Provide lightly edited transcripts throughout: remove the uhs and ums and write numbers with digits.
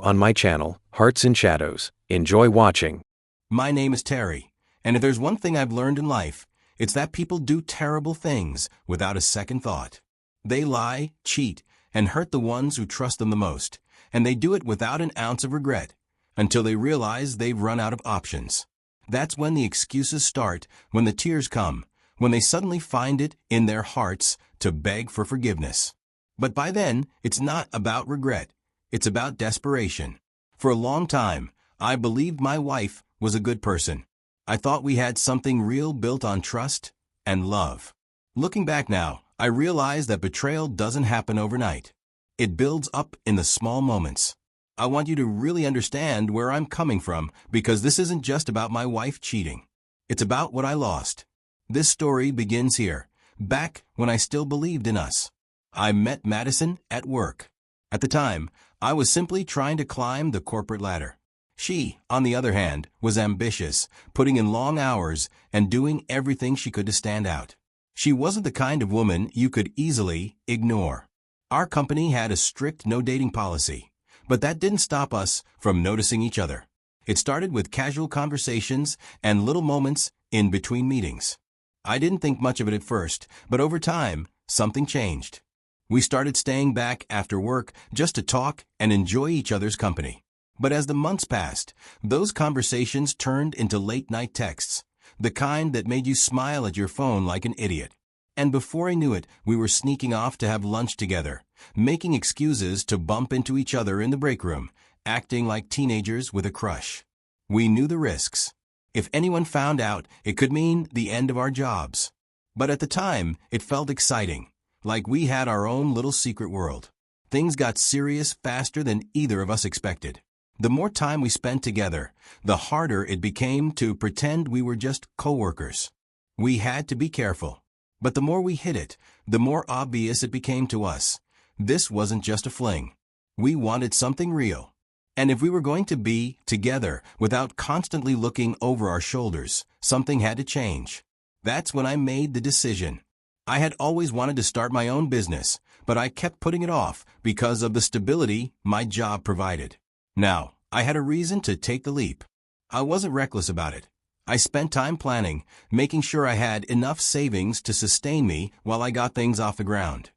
On my channel, Hearts and Shadows. Enjoy watching. My name is Terry, and if there's one thing I've learned in life, it's that people do terrible things without a second thought. They lie, cheat, and hurt the ones who trust them the most, and they do it without an ounce of regret, until they realize they've run out of options. That's when the excuses start, when the tears come, when they suddenly find it in their hearts to beg for forgiveness. But by then, it's not about regret. It's about desperation. For a long time, I believed my wife was a good person. I thought we had something real built on trust and love. Looking back now, I realize that betrayal doesn't happen overnight. It builds up in the small moments. I want you to really understand where I'm coming from, because this isn't just about my wife cheating. It's about what I lost. This story begins here, back when I still believed in us. I met Madison at work. At the time, I was simply trying to climb the corporate ladder. She, on the other hand, was ambitious, putting in long hours and doing everything she could to stand out. She wasn't the kind of woman you could easily ignore. Our company had a strict no-dating policy, but that didn't stop us from noticing each other. It started with casual conversations and little moments in between meetings. I didn't think much of it at first, but over time, something changed. We started staying back after work just to talk and enjoy each other's company. But as the months passed, those conversations turned into late-night texts, the kind that made you smile at your phone like an idiot. And before I knew it, we were sneaking off to have lunch together, making excuses to bump into each other in the break room, acting like teenagers with a crush. We knew the risks. If anyone found out, it could mean the end of our jobs. But at the time, it felt exciting. Like we had our own little secret world. Things got serious faster than either of us expected. The more time we spent together, the harder it became to pretend we were just coworkers. We had to be careful. But the more we hid it, the more obvious it became to us. This wasn't just a fling. We wanted something real. And if we were going to be together without constantly looking over our shoulders, something had to change. That's when I made the decision. I had always wanted to start my own business, but I kept putting it off because of the stability my job provided. Now, I had a reason to take the leap. I wasn't reckless about it. I spent time planning, making sure I had enough savings to sustain me while I got things off the ground.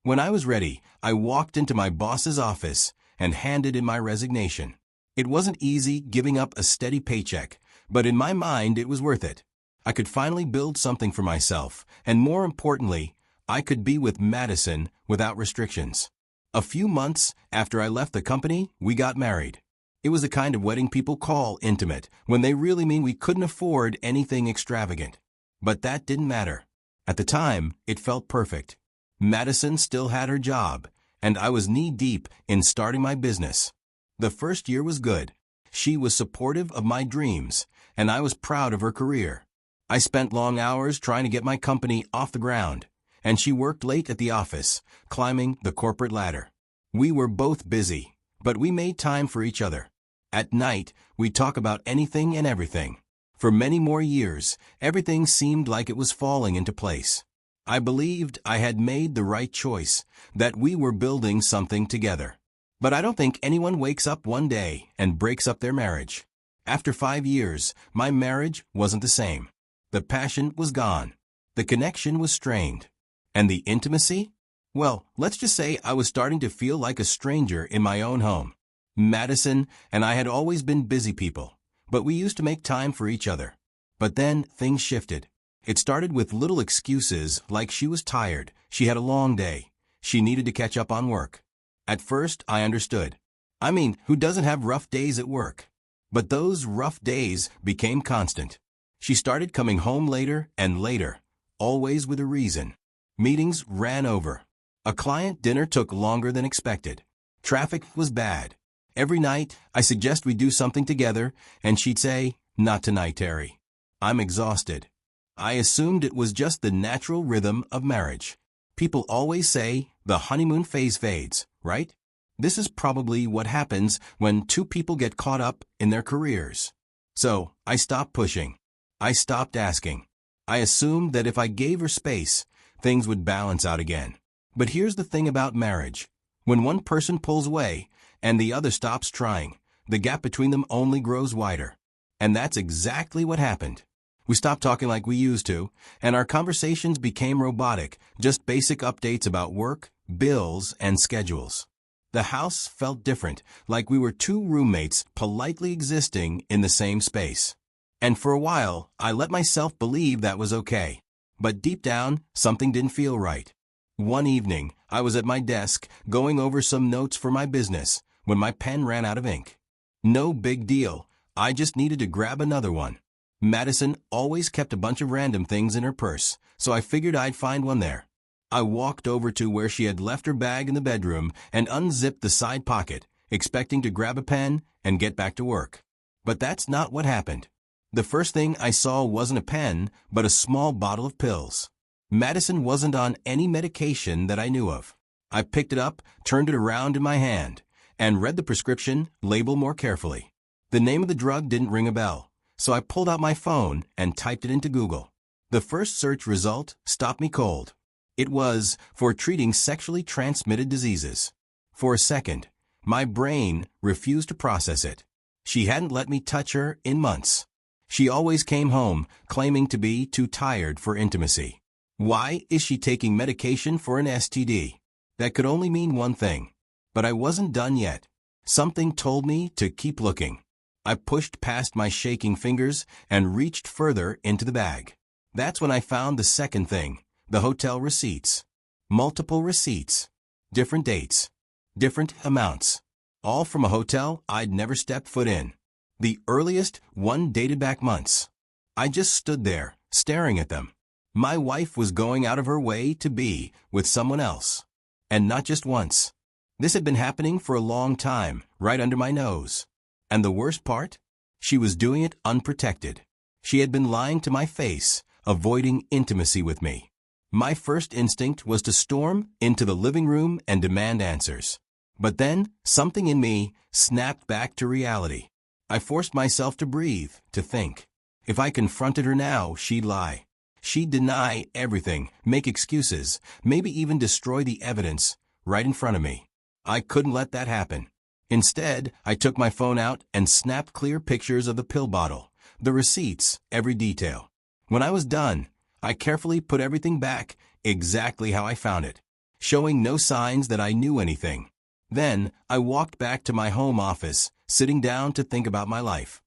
When I was ready, I walked into my boss's office and handed in my resignation. It wasn't easy giving up a steady paycheck, but in my mind it was worth it. I could finally build something for myself, and more importantly, I could be with Madison without restrictions. A few months after I left the company, we got married. It was the kind of wedding people call intimate, when they really mean we couldn't afford anything extravagant. But that didn't matter. At the time, it felt perfect. Madison still had her job, and I was knee-deep in starting my business. The first year was good. She was supportive of my dreams, and I was proud of her career. I spent long hours trying to get my company off the ground, and she worked late at the office, climbing the corporate ladder. We were both busy, but we made time for each other. At night, we'd talk about anything and everything. For many more years, everything seemed like it was falling into place. I believed I had made the right choice, that we were building something together. But I don't think anyone wakes up one day and breaks up their marriage. After 5 years, my marriage wasn't the same. The passion was gone. The connection was strained. And the intimacy? Well, let's just say I was starting to feel like a stranger in my own home. Madison and I had always been busy people, but we used to make time for each other. But then things shifted. It started with little excuses like she was tired, she had a long day, she needed to catch up on work. At first, I understood. I mean, who doesn't have rough days at work? But those rough days became constant. She started coming home later and later, always with a reason. Meetings ran over. A client dinner took longer than expected. Traffic was bad. Every night, I suggest we do something together, and she'd say, "Not tonight, Terry. I'm exhausted." I assumed it was just the natural rhythm of marriage. People always say the honeymoon phase fades, right? This is probably what happens when two people get caught up in their careers. So, I stopped pushing. I stopped asking. I assumed that if I gave her space, things would balance out again. But here's the thing about marriage. When one person pulls away, and the other stops trying, the gap between them only grows wider. And that's exactly what happened. We stopped talking like we used to, and our conversations became robotic, just basic updates about work, bills, and schedules. The house felt different, like we were two roommates politely existing in the same space. And for a while, I let myself believe that was okay. But deep down, something didn't feel right. One evening, I was at my desk, going over some notes for my business, when my pen ran out of ink. No big deal, I just needed to grab another one. Madison always kept a bunch of random things in her purse, so I figured I'd find one there. I walked over to where she had left her bag in the bedroom and unzipped the side pocket, expecting to grab a pen and get back to work. But that's not what happened. The first thing I saw wasn't a pen, but a small bottle of pills. Madison wasn't on any medication that I knew of. I picked it up, turned it around in my hand, and read the prescription label more carefully. The name of the drug didn't ring a bell, so I pulled out my phone and typed it into Google. The first search result stopped me cold. It was for treating sexually transmitted diseases. For a second, my brain refused to process it. She hadn't let me touch her in months. She always came home claiming to be too tired for intimacy. Why is she taking medication for an STD? That could only mean one thing. But I wasn't done yet. Something told me to keep looking. I pushed past my shaking fingers and reached further into the bag. That's when I found the second thing, the hotel receipts. Multiple receipts. Different dates. Different amounts. All from a hotel I'd never stepped foot in. The earliest one dated back months. I just stood there, staring at them. My wife was going out of her way to be with someone else. And not just once. This had been happening for a long time, right under my nose. And the worst part? She was doing it unprotected. She had been lying to my face, avoiding intimacy with me. My first instinct was to storm into the living room and demand answers. But then, something in me snapped back to reality. I forced myself to breathe, to think. If I confronted her now, she'd lie. She'd deny everything, make excuses, maybe even destroy the evidence right in front of me. I couldn't let that happen. Instead, I took my phone out and snapped clear pictures of the pill bottle, the receipts, every detail. When I was done, I carefully put everything back exactly how I found it, showing no signs that I knew anything. Then, I walked back to my home office, sitting down to think about my life.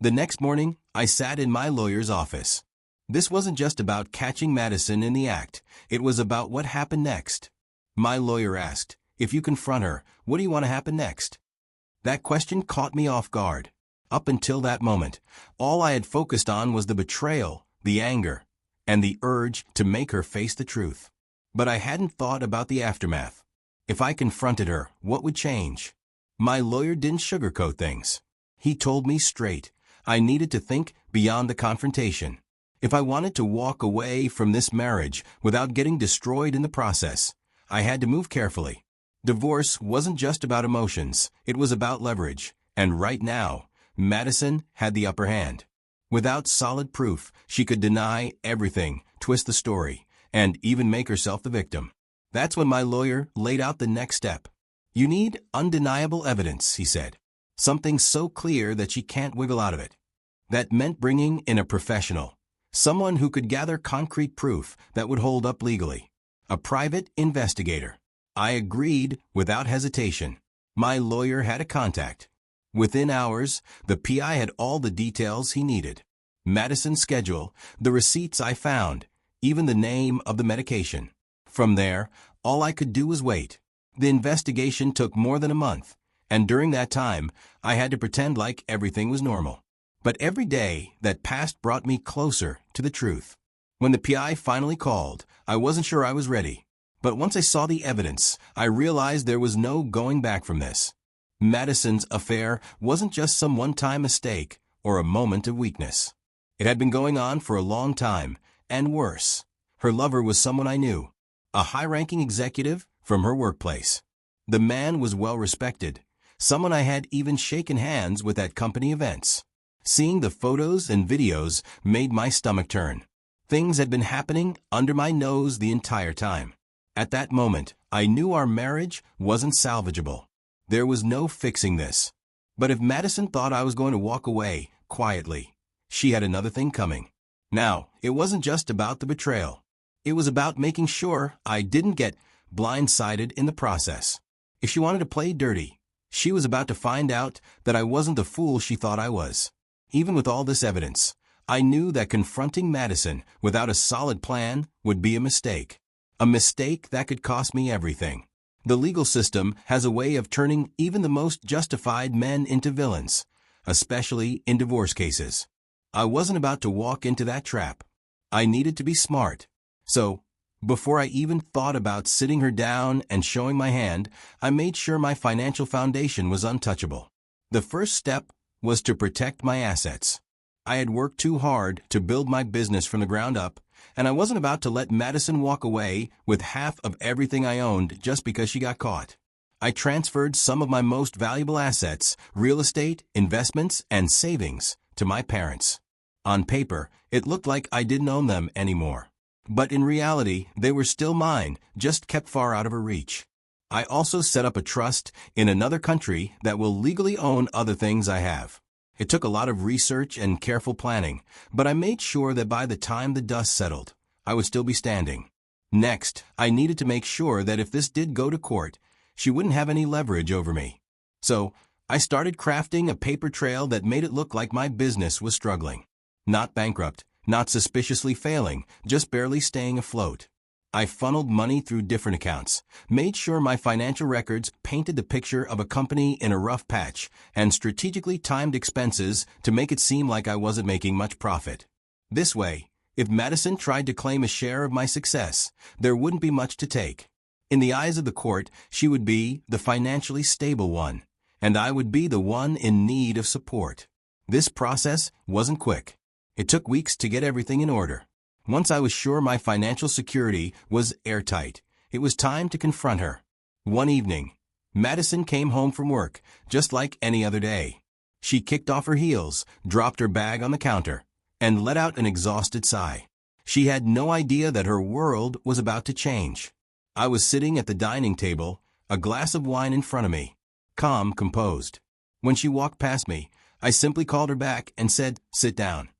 The next morning, I sat in my lawyer's office. This wasn't just about catching Madison in the act, it was about what happened next. My lawyer asked, if you confront her, what do you want to happen next? That question caught me off guard. Up until that moment, all I had focused on was the betrayal, the anger, and the urge to make her face the truth. But I hadn't thought about the aftermath. If I confronted her, what would change? My lawyer didn't sugarcoat things. He told me straight. I needed to think beyond the confrontation. If I wanted to walk away from this marriage without getting destroyed in the process, I had to move carefully. Divorce wasn't just about emotions, it was about leverage. And right now, Madison had the upper hand. Without solid proof, she could deny everything, twist the story, and even make herself the victim. That's when my lawyer laid out the next step. You need undeniable evidence, he said. Something so clear that she can't wiggle out of it. That meant bringing in a professional. Someone who could gather concrete proof that would hold up legally. A private investigator. I agreed without hesitation. My lawyer had a contact. Within hours, the PI had all the details he needed. Madison's schedule, the receipts I found, even the name of the medication. From there, all I could do was wait. The investigation took more than a month, and during that time, I had to pretend like everything was normal. But every day that passed brought me closer to the truth. When the PI finally called, I wasn't sure I was ready. But once I saw the evidence, I realized there was no going back from this. Madison's affair wasn't just some one-time mistake or a moment of weakness. It had been going on for a long time, and worse. Her lover was someone I knew, a high-ranking executive from her workplace. The man was well-respected, someone I had even shaken hands with at company events. Seeing the photos and videos made my stomach turn. Things had been happening under my nose the entire time. At that moment, I knew our marriage wasn't salvageable. There was no fixing this. But if Madison thought I was going to walk away quietly, she had another thing coming. Now, it wasn't just about the betrayal. It was about making sure I didn't get blindsided in the process. If she wanted to play dirty, she was about to find out that I wasn't the fool she thought I was. Even with all this evidence, I knew that confronting Madison without a solid plan would be a mistake. A mistake that could cost me everything. The legal system has a way of turning even the most justified men into villains, especially in divorce cases. I wasn't about to walk into that trap. I needed to be smart. So, before I even thought about sitting her down and showing my hand, I made sure my financial foundation was untouchable. The first step was to protect my assets. I had worked too hard to build my business from the ground up, and I wasn't about to let Madison walk away with half of everything I owned just because she got caught. I transferred some of my most valuable assets, real estate, investments, and savings, to my parents. On paper, it looked like I didn't own them anymore. But in reality, they were still mine, just kept far out of her reach. I also set up a trust in another country that will legally own other things I have. It took a lot of research and careful planning, but I made sure that by the time the dust settled, I would still be standing. Next, I needed to make sure that if this did go to court, she wouldn't have any leverage over me. So, I started crafting a paper trail that made it look like my business was struggling. Not bankrupt, not suspiciously failing, just barely staying afloat. I funneled money through different accounts, made sure my financial records painted the picture of a company in a rough patch, and strategically timed expenses to make it seem like I wasn't making much profit. This way, if Madison tried to claim a share of my success, there wouldn't be much to take. In the eyes of the court, she would be the financially stable one, and I would be the one in need of support. This process wasn't quick. It took weeks to get everything in order. Once I was sure my financial security was airtight, it was time to confront her. One evening, Madison came home from work, just like any other day. She kicked off her heels, dropped her bag on the counter, and let out an exhausted sigh. She had no idea that her world was about to change. I was sitting at the dining table, a glass of wine in front of me, calm, composed. When she walked past me, I simply called her back and said, "Sit down."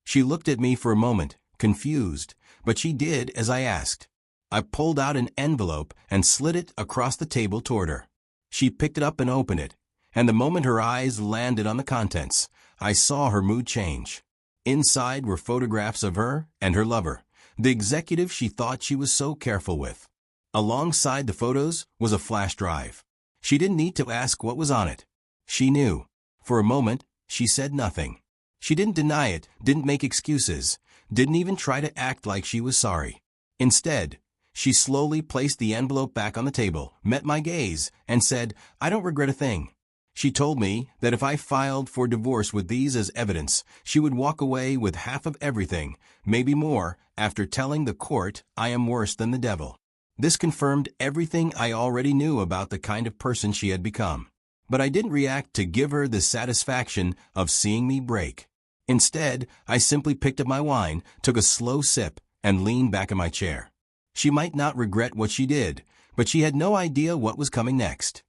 She looked at me for a moment, confused, but she did as I asked. I pulled out an envelope and slid it across the table toward her. She picked it up and opened it, and the moment her eyes landed on the contents, I saw her mood change. Inside were photographs of her and her lover, the executive she thought she was so careful with. Alongside the photos was a flash drive. She didn't need to ask what was on it. She knew. For a moment, she said nothing. She didn't deny it, didn't make excuses, didn't even try to act like she was sorry. Instead, she slowly placed the envelope back on the table, met my gaze, and said, "I don't regret a thing." She told me that if I filed for divorce with these as evidence, she would walk away with half of everything, maybe more, after telling the court I am worse than the devil. This confirmed everything I already knew about the kind of person she had become. But I didn't react to give her the satisfaction of seeing me break. Instead, I simply picked up my wine, took a slow sip, and leaned back in my chair. She might not regret what she did, but she had no idea what was coming next.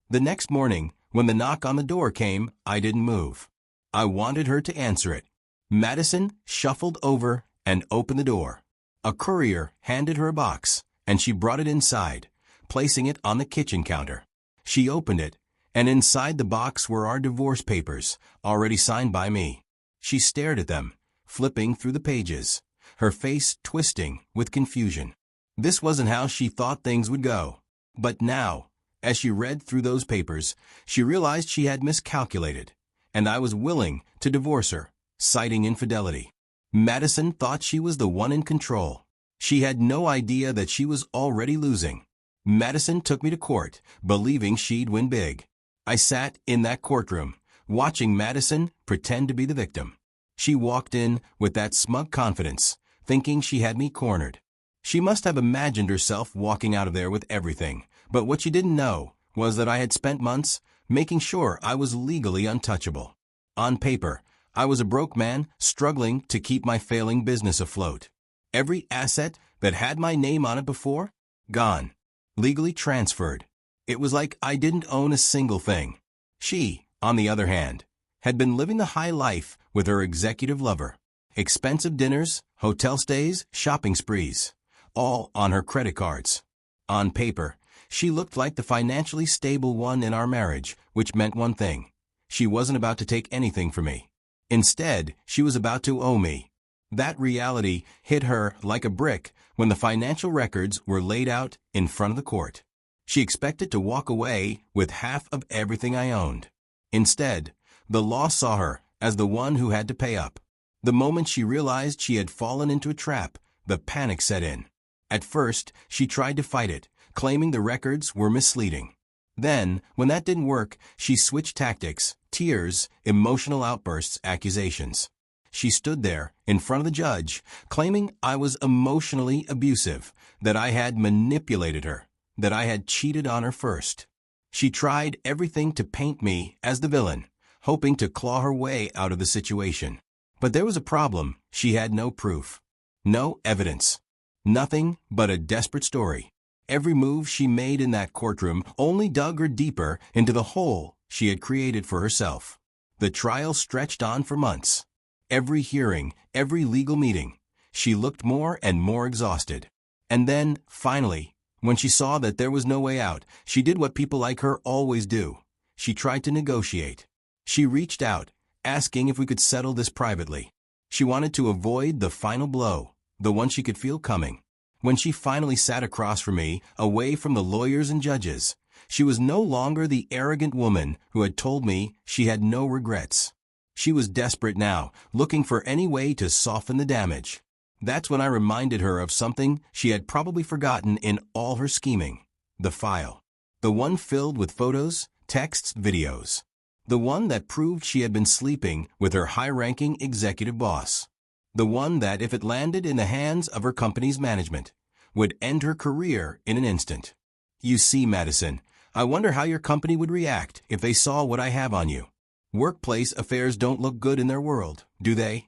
The next morning, when the knock on the door came, I didn't move. I wanted her to answer it. Madison shuffled over and opened the door. A courier handed her a box, and she brought it inside, placing it on the kitchen counter. She opened it, and inside the box were our divorce papers, already signed by me. She stared at them, flipping through the pages, her face twisting with confusion. This wasn't how she thought things would go. But now, as she read through those papers, she realized she had miscalculated, and I was willing to divorce her, citing infidelity. Madison thought she was the one in control. She had no idea that she was already losing. Madison took me to court, believing she'd win big. I sat in that courtroom, watching Madison pretend to be the victim. She walked in with that smug confidence, thinking she had me cornered. She must have imagined herself walking out of there with everything, but what she didn't know was that I had spent months making sure I was legally untouchable. On paper, I was a broke man struggling to keep my failing business afloat. Every asset that had my name on it before? Gone. Legally transferred. It was like I didn't own a single thing. She, on the other hand, had been living the high life with her executive lover. Expensive dinners, hotel stays, shopping sprees. All on her credit cards. On paper, she looked like the financially stable one in our marriage, which meant one thing. She wasn't about to take anything from me. Instead, she was about to owe me. That reality hit her like a brick when the financial records were laid out in front of the court. She expected to walk away with half of everything I owned. Instead, the law saw her as the one who had to pay up. The moment she realized she had fallen into a trap, the panic set in. At first, she tried to fight it, claiming the records were misleading. Then, when that didn't work, she switched tactics, tears, emotional outbursts, accusations. She stood there, in front of the judge, claiming I was emotionally abusive, that I had manipulated her, that I had cheated on her first. She tried everything to paint me as the villain, hoping to claw her way out of the situation. But there was a problem. She had no proof. No evidence. Nothing but a desperate story. Every move she made in that courtroom only dug her deeper into the hole she had created for herself. The trial stretched on for months. Every hearing, every legal meeting, she looked more and more exhausted. And then, finally, when she saw that there was no way out, she did what people like her always do. She tried to negotiate. She reached out, asking if we could settle this privately. She wanted to avoid the final blow, the one she could feel coming. When she finally sat across from me, away from the lawyers and judges, she was no longer the arrogant woman who had told me she had no regrets. She was desperate now, looking for any way to soften the damage. That's when I reminded her of something she had probably forgotten in all her scheming. The file. The one filled with photos, texts, videos. The one that proved she had been sleeping with her high-ranking executive boss. The one that, if it landed in the hands of her company's management, would end her career in an instant. You see, Madison, I wonder how your company would react if they saw what I have on you. Workplace affairs don't look good in their world, do they?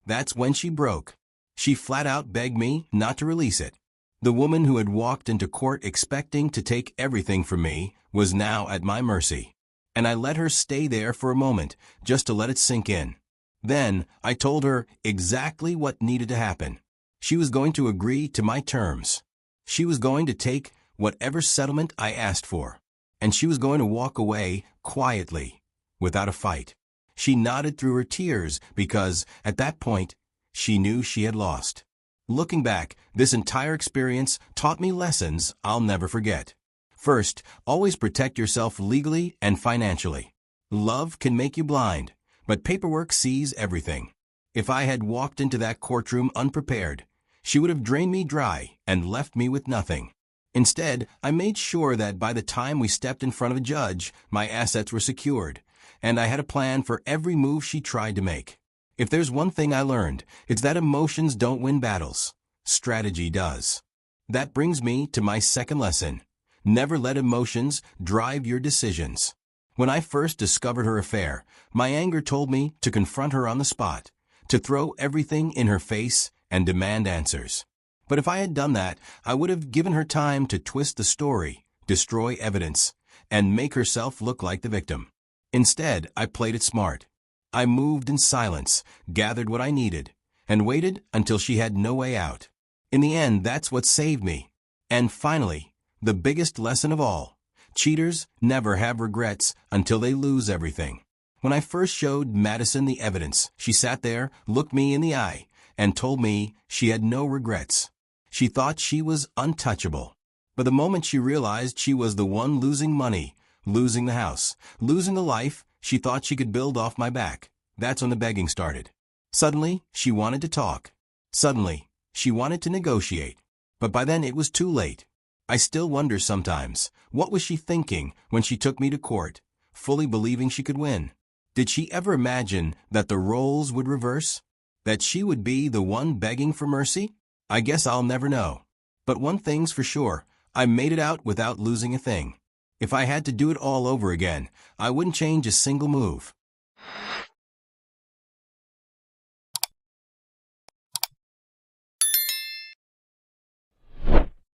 That's when she broke. She flat out begged me not to release it. The woman who had walked into court expecting to take everything from me was now at my mercy. And I let her stay there for a moment, just to let it sink in. Then, I told her exactly what needed to happen. She was going to agree to my terms. She was going to take whatever settlement I asked for. And she was going to walk away quietly, without a fight. She nodded through her tears because, at that point, she knew she had lost. Looking back, this entire experience taught me lessons I'll never forget. First, always protect yourself legally and financially. Love can make you blind, but paperwork sees everything. If I had walked into that courtroom unprepared, she would have drained me dry and left me with nothing. Instead, I made sure that by the time we stepped in front of a judge, my assets were secured, and I had a plan for every move she tried to make. If there's one thing I learned, it's that emotions don't win battles. Strategy does. That brings me to my second lesson. Never let emotions drive your decisions. When I first discovered her affair, my anger told me to confront her on the spot, to throw everything in her face and demand answers. But if I had done that, I would have given her time to twist the story, destroy evidence, and make herself look like the victim. Instead, I played it smart. I moved in silence, gathered what I needed, and waited until she had no way out. In the end, that's what saved me. And finally, the biggest lesson of all, cheaters never have regrets until they lose everything. When I first showed Madison the evidence, she sat there, looked me in the eye, and told me she had no regrets. She thought she was untouchable. But the moment she realized she was the one losing money, losing the house, losing the life she thought she could build off my back, that's when the begging started. Suddenly, she wanted to talk. Suddenly, she wanted to negotiate. But by then it was too late. I still wonder sometimes, what was she thinking when she took me to court, fully believing she could win? Did she ever imagine that the roles would reverse? That she would be the one begging for mercy? I guess I'll never know. But one thing's for sure, I made it out without losing a thing. If I had to do it all over again, I wouldn't change a single move.